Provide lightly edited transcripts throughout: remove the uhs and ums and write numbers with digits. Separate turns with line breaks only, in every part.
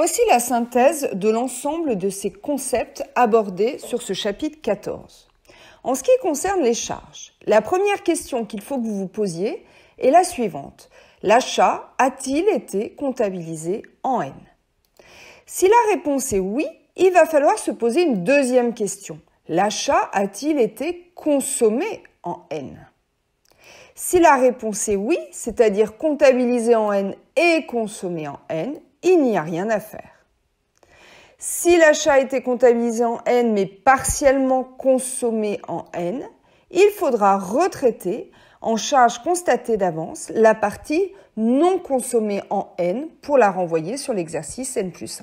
Voici la synthèse de l'ensemble de ces concepts abordés sur ce chapitre 14. En ce qui concerne les charges, la première question qu'il faut que vous vous posiez est la suivante. L'achat a-t-il été comptabilisé en N? Si la réponse est oui, il va falloir se poser une deuxième question. L'achat a-t-il été consommé en N? Si la réponse est oui, c'est-à-dire comptabilisé en N et consommé en N, il n'y a rien à faire. Si l'achat a été comptabilisé en N mais partiellement consommé en N, il faudra retraiter en charge constatée d'avance la partie non consommée en N pour la renvoyer sur l'exercice N+1.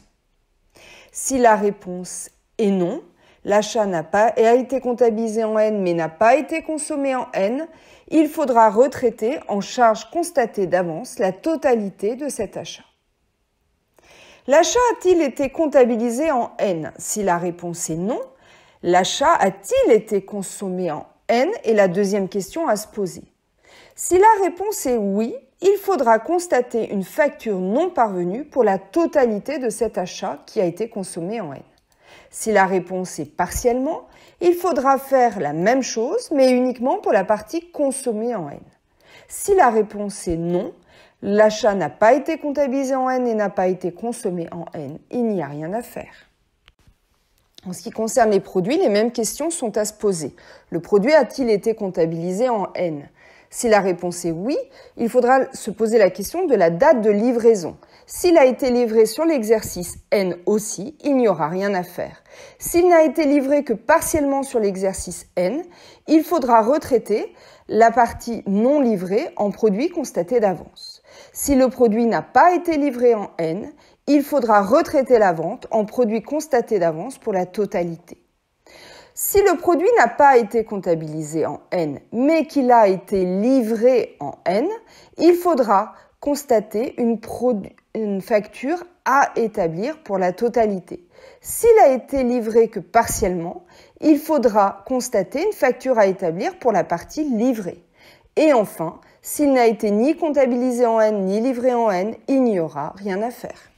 Si la réponse est non, l'achat a été comptabilisé en N mais n'a pas été consommé en N, il faudra retraiter en charge constatée d'avance la totalité de cet achat. L'achat a-t-il été comptabilisé en N? Si la réponse est non, l'achat a-t-il été consommé en N est la deuxième question à se poser. Si la réponse est oui, il faudra constater une facture non parvenue pour la totalité de cet achat qui a été consommé en N. Si la réponse est partiellement, il faudra faire la même chose, mais uniquement pour la partie consommée en N. Si la réponse est non, l'achat n'a pas été comptabilisé en N et n'a pas été consommé en N, il n'y a rien à faire. En ce qui concerne les produits, les mêmes questions sont à se poser. Le produit a-t-il été comptabilisé en N? Si la réponse est oui, il faudra se poser la question de la date de livraison. S'il a été livré sur l'exercice N aussi, il n'y aura rien à faire. S'il n'a été livré que partiellement sur l'exercice N, il faudra retraiter la partie non livrée en produit constaté d'avance. Si le produit n'a pas été livré en N, il faudra retraiter la vente en produit constaté d'avance pour la totalité. Si le produit n'a pas été comptabilisé en N, mais qu'il a été livré en N, il faudra constater une facture à établir pour la totalité. S'il a été livré que partiellement, il faudra constater une facture à établir pour la partie livrée. Et enfin, s'il n'a été ni comptabilisé en N ni livré en N, il n'y aura rien à faire.